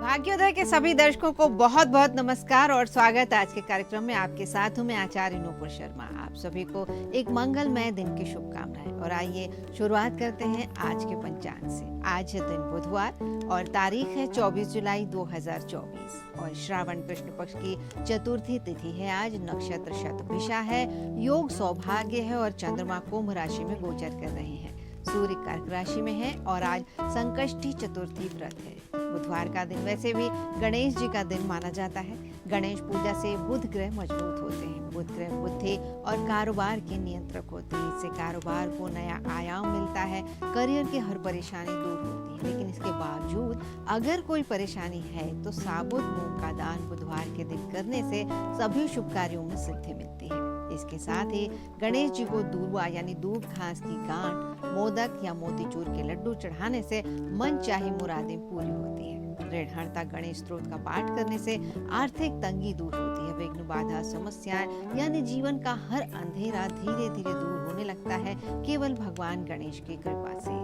भाग्योदय के सभी दर्शकों को बहुत बहुत नमस्कार और स्वागत है आज के कार्यक्रम में। आपके साथ हूं मैं आचार्य नूपुर शर्मा। आप सभी को एक मंगलमय दिन की शुभकामनाएं। और आइए शुरुआत करते हैं आज के पंचांग से। आज है दिन बुधवार और तारीख है 24 जुलाई 2024 और श्रावण कृष्ण पक्ष की चतुर्थी तिथि है। आज नक्षत्र शतभिषा है, योग सौभाग्य है और चंद्रमा कुंभ राशि में गोचर कर रहे हैं। सूर्य कर्क राशि में है और आज संकष्टी चतुर्थी व्रत है। बुधवार का दिन वैसे भी गणेश जी का दिन माना जाता है। गणेश पूजा से बुध ग्रह मजबूत होते हैं। बुध ग्रह बुद्धि और कारोबार के नियंत्रक होते हैं। इससे कारोबार को नया आयाम मिलता है। करियर की हर परेशानी दूर होती है। लेकिन इसके बावजूद अगर कोई परेशानी है तो साबुत मूंग का दान बुधवार के दिन करने से सभी शुभ कार्यों में सिद्धि मिलती है। इसके साथ ही गणेश जी को दूर्वा यानी दूब घास की गांठ, मोदक या मोतीचूर के लड्डू चढ़ाने से मन चाही मुरादें पूरी होती है। ऋणहर्ता गणेश स्तोत्र का पाठ करने से आर्थिक तंगी दूर होती है। विघ्न बाधा समस्याएं यानी जीवन का हर अंधेरा धीरे धीरे दूर होने लगता है केवल भगवान गणेश की कृपा से।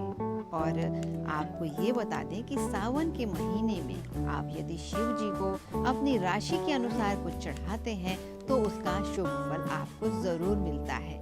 और आपको ये बता दें कि सावन के महीने में आप यदि शिव जी को अपनी राशि के अनुसार कुछ चढ़ाते हैं तो उसका शुभ फल आपको जरूर मिलता है।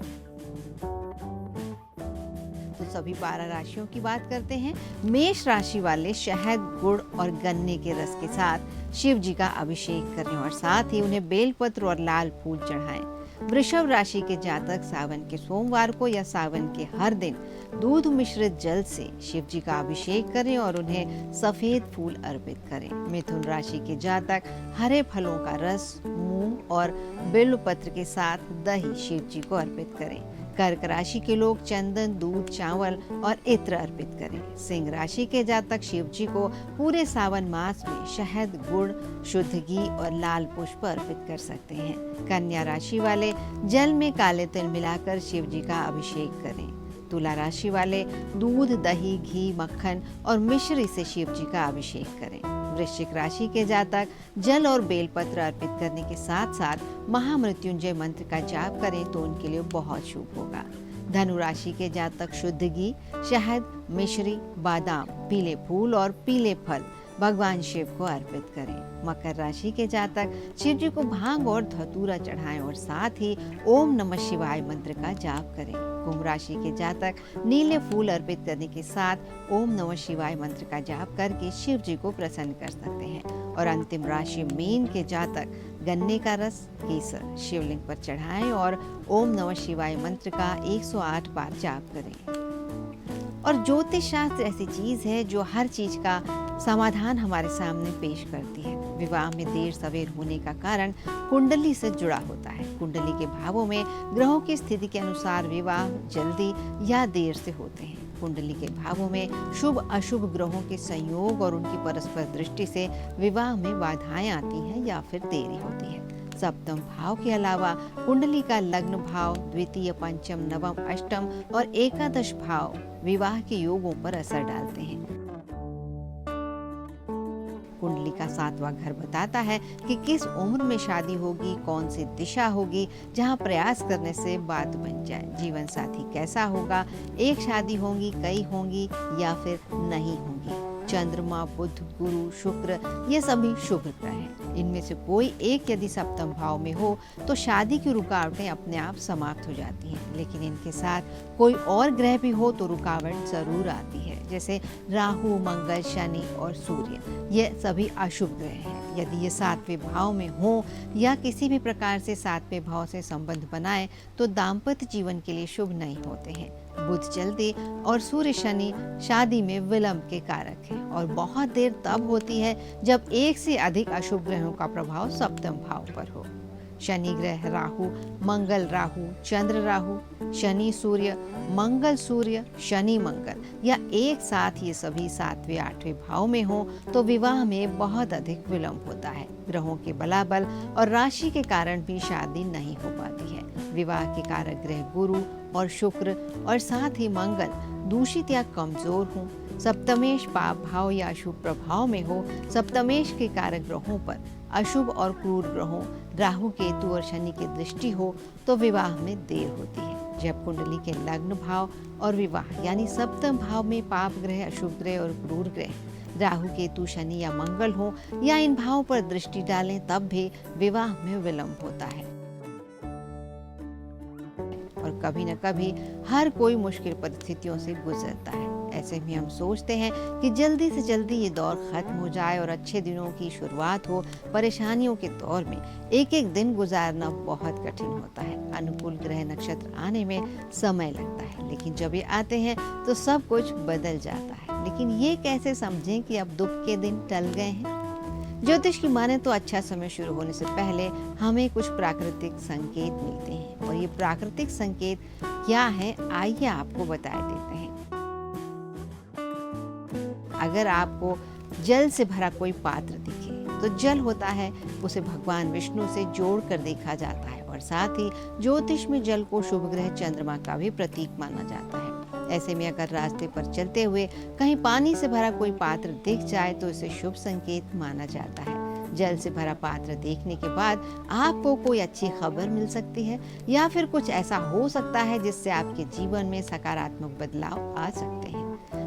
तो सभी 12 राशियों की बात करते हैं। मेष राशि वाले शहद, गुड़ और गन्ने के रस के साथ शिव जी का अभिषेक करें और साथ ही उन्हें बेलपत्र और लाल फूल चढ़ाएं। वृषभ राशि के जातक सावन के सोमवार को या सावन के हर दिन दूध मिश्रित जल से शिव जी का अभिषेक करें और उन्हें सफेद फूल अर्पित करें। मिथुन राशि के जातक हरे फलों का रस, मूंग और बेलपत्र के साथ दही शिव जी को अर्पित करें। कर्क राशि के लोग चंदन, दूध, चावल और इत्र अर्पित करें। सिंह राशि के जातक शिव जी को पूरे सावन मास में शहद, गुड़, शुद्ध घी और लाल पुष्प अर्पित कर सकते हैं। कन्या राशि वाले जल में काले तिल मिलाकर शिव जी का अभिषेक करें। तुला राशि वाले दूध, दही, घी, मक्खन और मिश्री से शिव जी का अभिषेक करें। वृश्चिक राशि के जातक जल और बेलपत्र अर्पित करने के साथ साथ महामृत्युंजय मंत्र का जाप करें तो उनके लिए बहुत शुभ होगा। धनु राशि के जातक शुद्ध घी, शहद, मिश्री, बादाम, पीले फूल और पीले फल भगवान शिव को अर्पित करें। मकर राशि के जातक शिव जी को भांग और धतूरा चढ़ाएं और साथ ही ओम नमः शिवाय मंत्र का जाप करें। कुंभ राशि के जातक नीले फूल अर्पित करने के साथ ओम नमः शिवाय मंत्र का जाप करके शिव जी को प्रसन्न कर सकते हैं। और अंतिम राशि मीन के जातक गन्ने का रस, केसर शिवलिंग पर चढ़ाएं और ओम नमः शिवाय मंत्र का 108 बार जाप करें। और ज्योतिष शास्त्र ऐसी चीज है जो हर चीज का समाधान हमारे सामने पेश करती है। विवाह में देर सवेर होने का कारण कुंडली से जुड़ा होता है। कुंडली के भावों में ग्रहों की स्थिति के अनुसार विवाह जल्दी या देर से होते हैं। कुंडली के भावों में शुभ अशुभ ग्रहों के संयोग और उनकी परस्पर दृष्टि से विवाह में बाधाएं आती हैं या फिर देरी होती है। सप्तम भाव के अलावा कुंडली का लग्न भाव, द्वितीय, पंचम, नवम, अष्टम और एकादश भाव विवाह के योगों पर असर डालते हैं। कुंडली का 7वां घर बताता है कि किस उम्र में शादी होगी, कौन सी दिशा होगी जहां प्रयास करने से बात बन जाए। जीवन साथी कैसा होगा, एक शादी होगी, कई होंगी या फिर नहीं होंगी। चंद्रमा, बुध, गुरु, शुक्र ये सभी शुभ ग्रह हैं। इनमें से कोई एक यदि सप्तम भाव में हो तो शादी की रुकावटें अपने आप समाप्त हो जाती हैं। लेकिन इनके साथ कोई और ग्रह भी हो तो रुकावट जरूर आती है। जैसे राहु, मंगल, शनि और सूर्य ये सभी अशुभ ग्रह हैं। यदि ये 7वें भाव में हो या किसी भी प्रकार से 7वें भाव से संबंध बनाए तो दाम्पत्य जीवन के लिए शुभ नहीं होते हैं। बुध जल्दी और सूर्य शनि शादी में विलंब के कारक हैं और बहुत देर तब होती है जब एक से अधिक अशुभ ग्रहों का प्रभाव सप्तम भाव पर हो। शनि ग्रह राहु, मंगल राहु, चंद्र राहु, शनि सूर्य, मंगल सूर्य, शनि मंगल या एक साथ ये सभी 7वें 8वें भाव में हो तो विवाह में बहुत अधिक विलंब होता है। ग्रहों के बलाबल और राशि के कारण भी शादी नहीं हो पाती है। विवाह के कारक ग्रह गुरु और शुक्र और साथ ही मंगल दूषित या कमजोर हों, सप्तमेश पाप भाव या अशुभ प्रभाव में हो, सप्तमेश के कारक ग्रहों पर अशुभ और क्रूर ग्रहों राहु, केतु और शनि की दृष्टि हो तो विवाह में देर होती है। जब कुंडली के लग्न भाव और विवाह यानी सप्तम भाव में पाप ग्रह, अशुभ ग्रह और क्रूर ग्रह राहु केतु शनि या मंगल हो या इन भावों पर दृष्टि डालें तब भी विवाह में विलंब होता है। और कभी न कभी हर कोई मुश्किल परिस्थितियों से गुजरता है। ऐसे में हम सोचते हैं कि जल्दी से जल्दी ये दौर खत्म हो जाए और अच्छे दिनों की शुरुआत हो। परेशानियों के दौर में एक एक दिन गुजारना बहुत कठिन होता है। अनुकूल ग्रह नक्षत्र आने में समय लगता है, लेकिन जब ये आते हैं तो सब कुछ बदल जाता है। लेकिन ये कैसे समझें कि अब दुख के दिन टल गए हैं? ज्योतिष की माने तो अच्छा समय शुरू होने से पहले हमें कुछ प्राकृतिक संकेत मिलते हैं, और ये प्राकृतिक संकेत क्या है, आइए आपको बता देते हैं। अगर आपको जल से भरा कोई पात्र दिखे तो जल होता है उसे भगवान विष्णु से जोड़ कर देखा जाता है, और साथ ही ज्योतिष में जल को शुभ ग्रह चंद्रमा का भी प्रतीक माना जाता है। ऐसे में अगर रास्ते पर चलते हुए कहीं पानी से भरा कोई पात्र दिख जाए तो इसे शुभ संकेत माना जाता है। जल से भरा पात्र देखने के बाद आपको कोई अच्छी खबर मिल सकती है, या फिर कुछ ऐसा हो सकता है जिससे आपके जीवन में सकारात्मक बदलाव आ सकते हैं।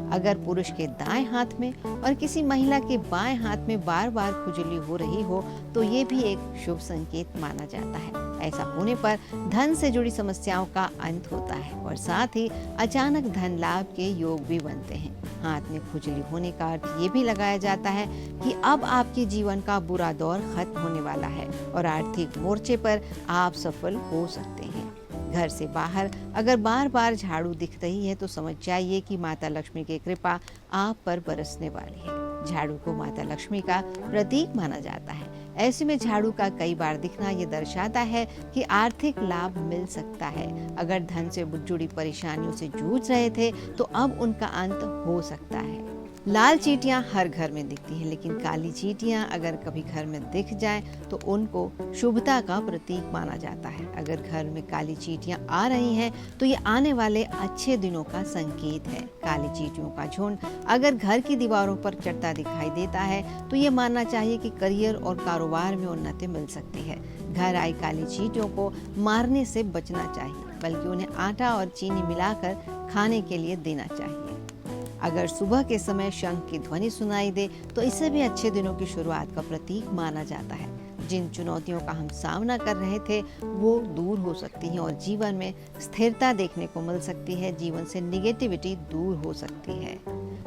अगर पुरुष के दाएं हाथ में और किसी महिला के बाएं हाथ में बार बार खुजली हो रही हो तो ये भी एक शुभ संकेत माना जाता है। ऐसा होने पर धन से जुड़ी समस्याओं का अंत होता है, और साथ ही अचानक धन लाभ के योग भी बनते हैं। हाथ में खुजली होने का अर्थ ये भी लगाया जाता है कि अब आपके जीवन का बुरा दौर खत्म होने वाला है और आर्थिक मोर्चे पर आप सफल हो सकते हैं। घर से बाहर अगर बार बार झाड़ू दिख रही है तो समझ जाइए कि माता लक्ष्मी की कृपा आप पर बरसने वाली है। झाड़ू को माता लक्ष्मी का प्रतीक माना जाता है। ऐसे में झाड़ू का कई बार दिखना ये दर्शाता है कि आर्थिक लाभ मिल सकता है। अगर धन से जुड़ी परेशानियों से जूझ रहे थे तो अब उनका अंत हो सकता है। लाल चींटियां हर घर में दिखती हैं, लेकिन काली चींटियां अगर कभी घर में दिख जाएं तो उनको शुभता का प्रतीक माना जाता है। अगर घर में काली चींटियां आ रही हैं तो ये आने वाले अच्छे दिनों का संकेत है। काली चींटियों का झुंड अगर घर की दीवारों पर चढ़ता दिखाई देता है तो ये मानना चाहिए कि करियर और कारोबार में उन्नति मिल सकती है। घर आई काली चींटियों को मारने से बचना चाहिए, बल्कि उन्हें आटा और चीनी मिलाकर खाने के लिए देना चाहिए। अगर सुबह के समय शंख की ध्वनि सुनाई दे तो इसे भी अच्छे दिनों की शुरुआत का प्रतीक माना जाता है। जिन चुनौतियों का हम सामना कर रहे थे वो दूर हो सकती हैं और जीवन में स्थिरता देखने को मिल सकती है। जीवन से निगेटिविटी दूर हो सकती है।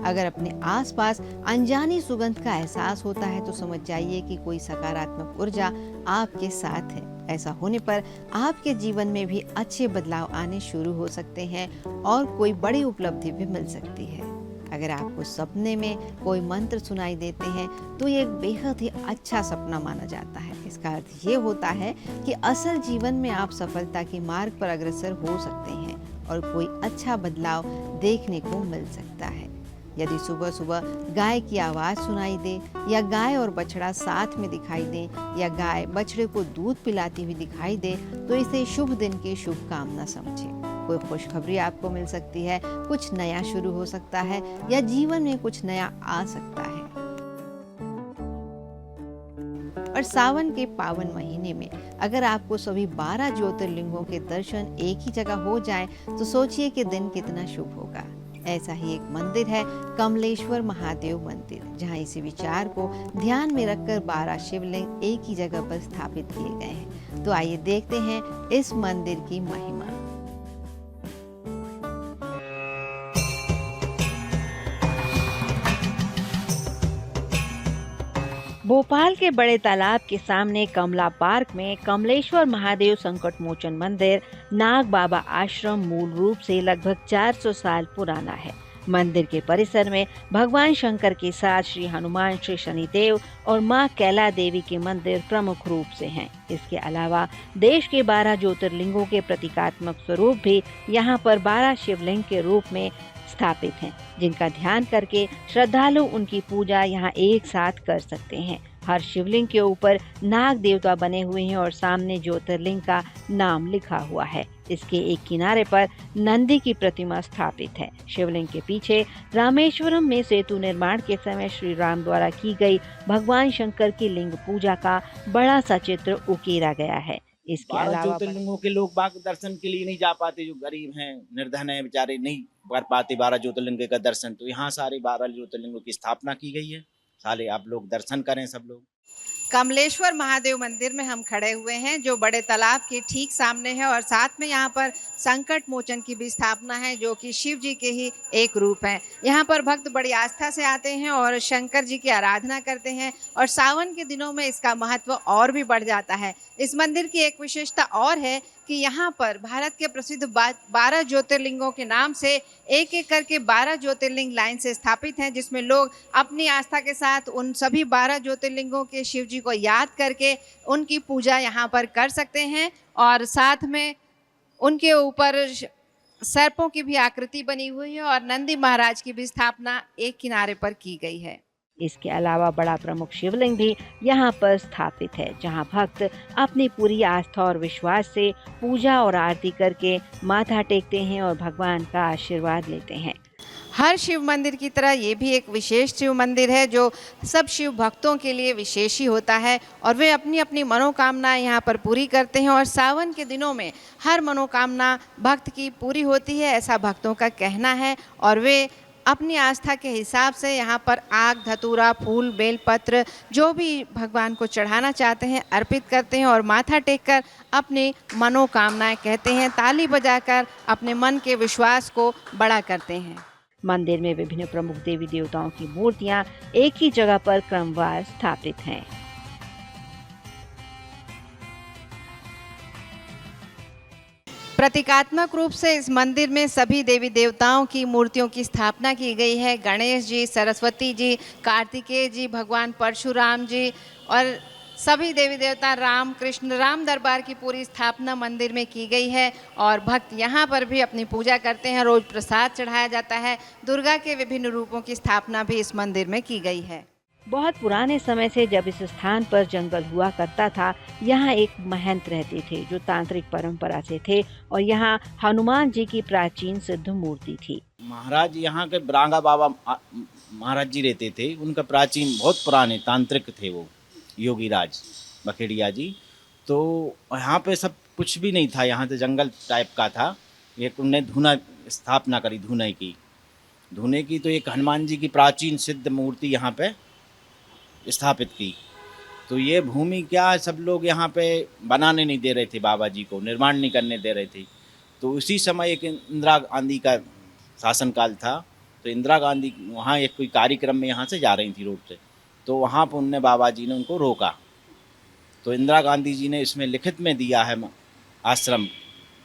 अगर अपने आसपास अनजानी सुगंध का एहसास होता है तो समझ जाइए कि कोई सकारात्मक ऊर्जा आपके साथ है। ऐसा होने पर आपके जीवन में भी अच्छे बदलाव आने शुरू हो सकते हैं और कोई बड़ी उपलब्धि भी मिल सकती है। अगर आपको सपने में कोई मंत्र सुनाई देते हैं तो ये एक बेहद ही अच्छा सपना माना जाता है। इसका अर्थ ये होता है कि असल जीवन में आप सफलता के मार्ग पर अग्रसर हो सकते हैं और कोई अच्छा बदलाव देखने को मिल सकता है। यदि सुबह सुबह गाय की आवाज़ सुनाई दे, या गाय और बछड़ा साथ में दिखाई दे, या गाय बछड़े को दूध पिलाती हुई दिखाई दे तो इसे शुभ दिन की शुभकामना समझें। कोई खुशखबरी आपको मिल सकती है, कुछ नया शुरू हो सकता है, या जीवन में कुछ नया आ सकता है। और सावन के पावन महीने में अगर आपको सभी 12 ज्योतिर्लिंगों के दर्शन एक ही जगह हो जाएं तो सोचिए कि दिन कितना शुभ होगा। ऐसा ही एक मंदिर है कमलेश्वर महादेव मंदिर, जहां इसी विचार को ध्यान में रखकर 12 शिवलिंग एक ही जगह पर स्थापित किए गए हैं। तो आइए देखते हैं इस मंदिर की महिमा। भोपाल के बड़े तालाब के सामने कमला पार्क में कमलेश्वर महादेव संकट मोचन मंदिर नाग बाबा आश्रम मूल रूप से लगभग 400 साल पुराना है। मंदिर के परिसर में भगवान शंकर के साथ श्री हनुमान, श्री शनिदेव और मां कैला देवी के मंदिर प्रमुख रूप से हैं। इसके अलावा देश के 12 ज्योतिर्लिंगों के प्रतीकात्मक स्वरूप भी यहाँ पर 12 शिवलिंग के रूप में स्थापित हैं, जिनका ध्यान करके श्रद्धालु उनकी पूजा यहाँ एक साथ कर सकते हैं। हर शिवलिंग के ऊपर नाग देवता बने हुए हैं और सामने ज्योतिर्लिंग का नाम लिखा हुआ है। इसके एक किनारे पर नंदी की प्रतिमा स्थापित है। शिवलिंग के पीछे रामेश्वरम में सेतु निर्माण के समय श्री राम द्वारा की गई भगवान शंकर की लिंग पूजा का बड़ा सा चित्र उकेरा गया है। इसके 12 अलावा ज्योतिर्लिंगों के लोग बाग दर्शन के लिए नहीं जा पाते, जो गरीब हैं, निर्धन हैं, बेचारे नहीं कर पाते 12 ज्योतिर्लिंग का दर्शन। तो यहाँ सारे 12 ज्योतिर्लिंगों की स्थापना की गई है। सारे आप लोग दर्शन करें सब लोग। कमलेश्वर महादेव मंदिर में हम खड़े हुए हैं, जो बड़े तालाब के ठीक सामने है, और साथ में यहाँ पर संकट मोचन की भी स्थापना है, जो कि शिव जी के ही एक रूप है। यहाँ पर भक्त बड़ी आस्था से आते हैं और शंकर जी की आराधना करते हैं, और सावन के दिनों में इसका महत्व और भी बढ़ जाता है। इस मंदिर की एक विशेषता और है कि यहाँ पर भारत के प्रसिद्ध 12 ज्योतिर्लिंगों के नाम से एक एक करके 12 ज्योतिर्लिंग लाइन से स्थापित हैं, जिसमें लोग अपनी आस्था के साथ उन सभी 12 ज्योतिर्लिंगों के शिव जी को याद करके उनकी पूजा यहाँ पर कर सकते हैं। और साथ में उनके ऊपर सर्पों की भी आकृति बनी हुई है, और नंदी महाराज की भी स्थापना एक किनारे पर की गई है। इसके अलावा बड़ा प्रमुख शिवलिंग भी यहाँ पर स्थापित है, जहाँ भक्त अपनी पूरी आस्था और विश्वास से पूजा और आरती करके माथा टेकते हैं और भगवान का आशीर्वाद लेते हैं। हर शिव मंदिर की तरह ये भी एक विशेष शिव मंदिर है, जो सब शिव भक्तों के लिए विशेष ही होता है, और वे अपनी अपनी मनोकामनाएं यहाँ पर पूरी करते हैं। और सावन के दिनों में हर मनोकामना भक्त की पूरी होती है, ऐसा भक्तों का कहना है। और वे अपनी आस्था के हिसाब से यहाँ पर आग, धतूरा, फूल, बेलपत्र जो भी भगवान को चढ़ाना चाहते हैं अर्पित करते हैं, और माथा टेककर अपनी मनोकामनाएं कहते हैं, ताली बजाकर अपने मन के विश्वास को बड़ा करते हैं। मंदिर में विभिन्न प्रमुख देवी देवताओं की मूर्तियां एक ही जगह पर क्रमवार स्थापित हैं। प्रतीकात्मक रूप से इस मंदिर में सभी देवी देवताओं की मूर्तियों की स्थापना की गई है। गणेश जी, सरस्वती जी, कार्तिकेय जी, भगवान परशुराम जी और सभी देवी देवता, राम कृष्ण, राम दरबार की पूरी स्थापना मंदिर में की गई है। और भक्त यहाँ पर भी अपनी पूजा करते हैं, रोज प्रसाद चढ़ाया जाता है। दुर्गा के विभिन्न रूपों की स्थापना भी इस मंदिर में की गई है। बहुत पुराने समय से जब इस स्थान पर जंगल हुआ करता था, यहाँ एक महंत रहते थे जो तांत्रिक परंपरा से थे, और यहाँ हनुमान जी की प्राचीन सिद्ध मूर्ति थी। महाराज यहाँ के ब्रांगा बाबा महाराज जी रहते थे, उनका प्राचीन बहुत पुराने तांत्रिक थे वो, योगी राज बखेड़िया जी। तो यहाँ पे सब कुछ भी नहीं था, यहाँ तो जंगल टाइप का था। एक उनने धूना स्थापना करी, धूने की तो एक हनुमान जी की प्राचीन सिद्ध मूर्ति यहाँ पे स्थापित की। तो ये भूमि क्या सब लोग यहाँ पे बनाने नहीं दे रहे थे, बाबा जी को निर्माण नहीं करने दे रहे थे। तो उसी समय एक इंदिरा गांधी का शासनकाल था, तो इंदिरा गांधी वहाँ एक कोई कार्यक्रम में यहाँ से जा रही थी रोड से, तो वहाँ पर उनने बाबा जी ने उनको रोका। तो इंदिरा गांधी जी ने इसमें लिखित में दिया है, आश्रम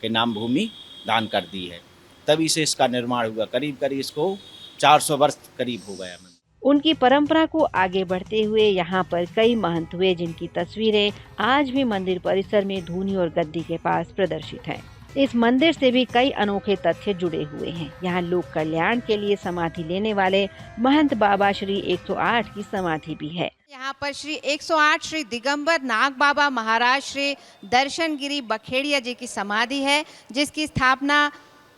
के नाम भूमि दान कर दी है, तभी से इसका निर्माण हुआ। करीब करीब इसको 400 वर्ष करीब हो गया। उनकी परंपरा को आगे बढ़ते हुए यहाँ पर कई महंत हुए, जिनकी तस्वीरें आज भी मंदिर परिसर में धूनी और गद्दी के पास प्रदर्शित हैं। इस मंदिर से भी कई अनोखे तथ्य जुड़े हुए हैं। यहाँ लोक कल्याण के लिए समाधि लेने वाले महंत बाबा श्री 108 की समाधि भी है। यहाँ पर श्री 108 श्री दिगंबर नाग बाबा महाराज श्री दर्शनगिरी बखेड़िया जी की समाधि है, जिसकी स्थापना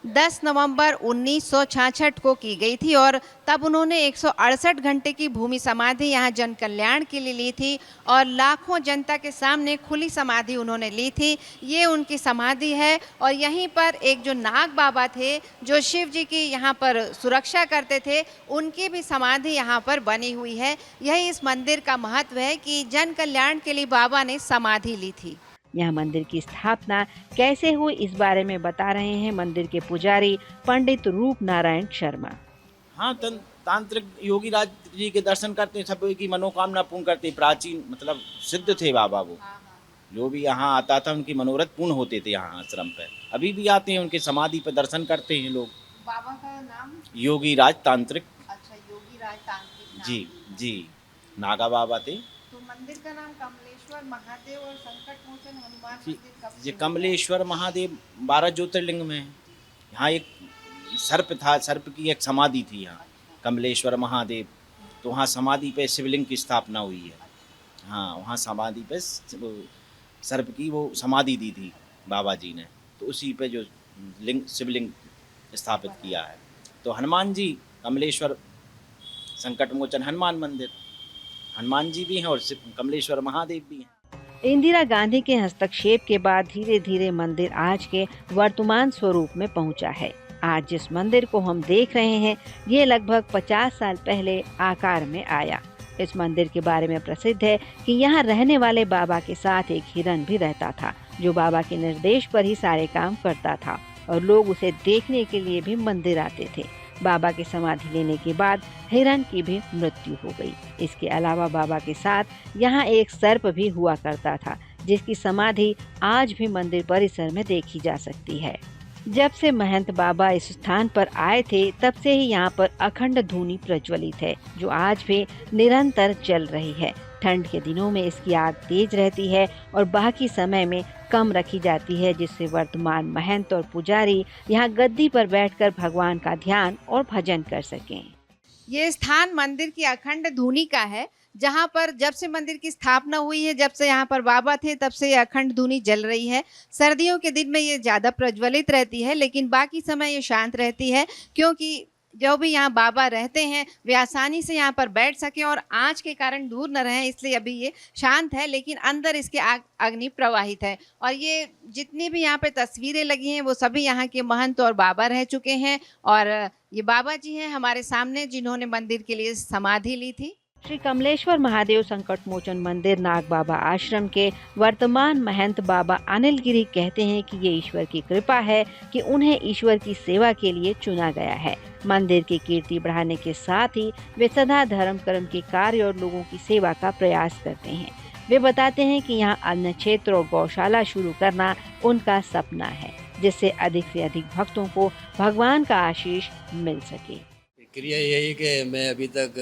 10 नवंबर 1966 को की गई थी, और तब उन्होंने 168 घंटे की भूमि समाधि यहाँ जन कल्याण के लिए ली थी, और लाखों जनता के सामने खुली समाधि उन्होंने ली थी। ये उनकी समाधि है। और यहीं पर एक जो नाग बाबा थे, जो शिव जी की यहाँ पर सुरक्षा करते थे, उनकी भी समाधि यहाँ पर बनी हुई है। यही इस मंदिर का महत्व है कि जन कल्याण के लिए बाबा ने समाधि ली थी। यह मंदिर की स्थापना कैसे हुई, इस बारे में बता रहे हैं मंदिर के पुजारी पंडित रूप नारायण शर्मा। हाँ, तांत्रिक योगी राज जी के दर्शन करते, सब की मनोकामना पूर्ण करते। प्राचीन मतलब सिद्ध थे बाबा वो, जो भी यहाँ आता था उनकी मनोरथ पूर्ण होते थे। यहाँ आश्रम पे अभी भी आते हैं, उनके समाधि पे दर्शन करते हैं लोग। बाबा का नाम योगी राज तांत्रिक। अच्छा, योगी राज तांत्रिक। जी जी, नागा बाबा थे। तो मंदिर का नाम कमलेश्वर महादेव और संकट मोचन हनुमान मंदिर जी, कमलेश्वर महादेव 12 ज्योतिर्लिंग में है। यहाँ एक सर्प था, सर्प की एक समाधि थी यहाँ, कमलेश्वर महादेव। तो वहाँ समाधि पे शिवलिंग की स्थापना हुई है। हाँ, वहाँ समाधि पे सर्प की वो समाधि दी थी बाबा जी ने, तो उसी पे जो शिवलिंग स्थापित किया है। तो हनुमान जी, कमलेश्वर संकट मोचन हनुमान मंदिर, हनुमान जी भी हैं और कमलेश्वर महादेव भी हैं। इंदिरा गांधी के हस्तक्षेप के बाद धीरे धीरे मंदिर आज के वर्तमान स्वरूप में पहुंचा है। आज जिस मंदिर को हम देख रहे हैं, ये लगभग 50 साल पहले आकार में आया। इस मंदिर के बारे में प्रसिद्ध है कि यहाँ रहने वाले बाबा के साथ एक हिरन भी रहता था, जो बाबा के निर्देश पर ही सारे काम करता था और लोग उसे देखने के लिए भी मंदिर आते थे। बाबा की समाधि लेने के बाद हिरन की भी मृत्यु हो गई। इसके अलावा बाबा के साथ यहाँ एक सर्प भी हुआ करता था, जिसकी समाधि आज भी मंदिर परिसर में देखी जा सकती है। जब से महंत बाबा इस स्थान पर आए थे, तब से ही यहाँ पर अखंड धूनी प्रज्वलित है, जो आज भी निरंतर जल रही है। ठंड के दिनों में इसकी आग तेज रहती है और बाकी समय में कम रखी जाती है, जिससे वर्तमान महंत और पुजारी यहाँ गद्दी पर बैठकर भगवान का ध्यान और भजन कर सकें। ये स्थान मंदिर की अखंड धूनी का है, जहाँ पर जब से मंदिर की स्थापना हुई है, जब से यहाँ पर बाबा थे, तब से ये अखंड धूनी जल रही है। सर्दियों के दिन में ये ज़्यादा प्रज्वलित रहती है, लेकिन बाकी समय ये शांत रहती है, क्योंकि जो भी यहाँ बाबा रहते हैं वे आसानी से यहाँ पर बैठ सकें और आँच के कारण दूर न रहें, इसलिए अभी ये शांत है, लेकिन अंदर इसके अग्नि प्रवाहित है। और ये जितनी भी यहाँ पे तस्वीरें लगी हैं, वो सभी यहाँ के महंत और बाबा रह चुके हैं। और ये बाबा जी हैं हमारे सामने, जिन्होंने मंदिर के लिए समाधि ली थी। श्री कमलेश्वर महादेव संकट मोचन मंदिर नाग बाबा आश्रम के वर्तमान महंत बाबा अनिल गिरी कहते हैं कि ये ईश्वर की कृपा है कि उन्हें ईश्वर की सेवा के लिए चुना गया है। मंदिर की कीर्ति बढ़ाने के साथ ही वे सदा धर्म कर्म के कार्य और लोगों की सेवा का प्रयास करते हैं। वे बताते हैं कि यहाँ अन्न क्षेत्र और गौशाला शुरू करना उनका सपना है, जिससे अधिक से अधिक भक्तों को भगवान का आशीष मिल सके। क्रिया यही कि मैं अभी तक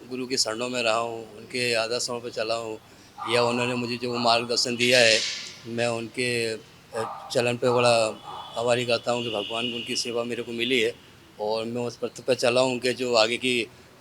गुरु के शरणों में रहा हूँ, उनके आदर्शों पर चला हूँ, या उन्होंने मुझे जो मार्गदर्शन दिया है, मैं उनके चलन पे बड़ा आभारी करता हूँ कि भगवान की उनकी सेवा मेरे को मिली है और मैं उस पथ पर चला हूँ कि जो आगे की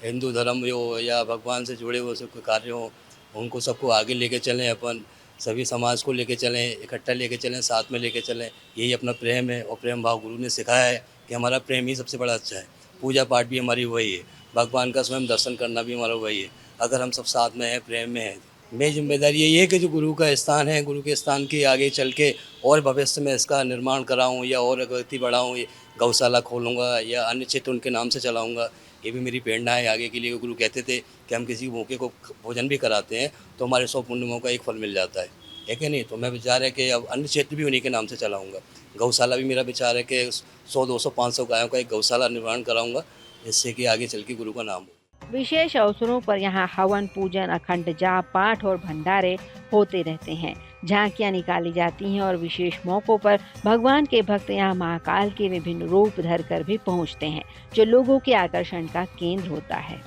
हिंदू धर्म हो या भगवान से जुड़े हुए सब कार्य हों, उनको सबको आगे लेके चलें, अपन सभी समाज को लेके चलें, इकट्ठा लेके चलें, साथ में लेके चलें। यही अपना प्रेम है और प्रेम भाव गुरु ने सिखाया है कि हमारा प्रेम ही सबसे बड़ा अच्छा है। पूजा पाठ भी हमारी वही है, भगवान का स्वयं दर्शन करना भी हमारा वही है। अगर हम सब साथ में हैं, प्रेम में हैं, मेरी जिम्मेदारी यही है कि जो गुरु का स्थान है, गुरु के स्थान की आगे चल के और भविष्य में इसका निर्माण कराऊं या और अगति बढ़ाऊं, गौशाला खोलूँगा या अन्य क्षेत्र उनके नाम से चलाऊँगा। ये भी मेरी प्रेरणा है आगे के लिए। गुरु कहते थे कि हम किसी भूखे को भोजन भी कराते हैं तो हमारे 100 पुण्यों का एक फल मिल जाता है कि नहीं। तो मैं विचार है कि अब अन्य क्षेत्र भी उन्हीं के नाम से चलाऊँगा। गौशाला भी मेरा विचार है कि 100, 200, 500 गायों का एक गौशाला निर्माण कराऊँगा, जिससे कि आगे चल के गुरु का नाम हो। विशेष अवसरों पर यहाँ हवन, पूजन, अखंड जाप, पाठ और भंडारे होते रहते हैं। झांकियाँ निकाली जाती हैं और विशेष मौकों पर भगवान के भक्त यहाँ महाकाल के विभिन्न रूप धरकर भी पहुँचते हैं, जो लोगों के आकर्षण का केंद्र होता है।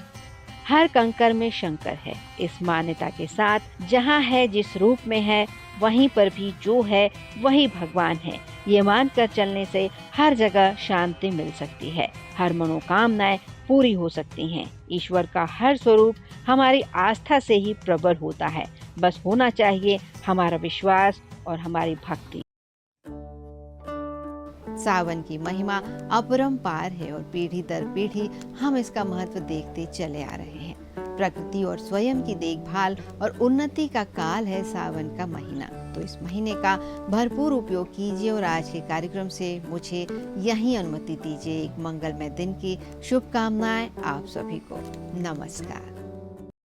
हर कंकर में शंकर है, इस मान्यता के साथ जहाँ है जिस रूप में है, वहीं पर भी जो है वही भगवान है। ये मानकर चलने से हर जगह शांति मिल सकती है, हर मनोकामनाएं पूरी हो सकती हैं। ईश्वर का हर स्वरूप हमारी आस्था से ही प्रबल होता है, बस होना चाहिए हमारा विश्वास और हमारी भक्ति। सावन की महिमा अपरंपार है और पीढ़ी दर पीढ़ी हम इसका महत्व देखते चले आ रहे हैं। प्रकृति और स्वयं की देखभाल और उन्नति का काल है सावन का महीना, तो इस महीने का भरपूर उपयोग कीजिए और आज के कार्यक्रम से मुझे यहीं अनुमति दीजिए। एक मंगलमय दिन की शुभकामनाएं आप सभी को। नमस्कार।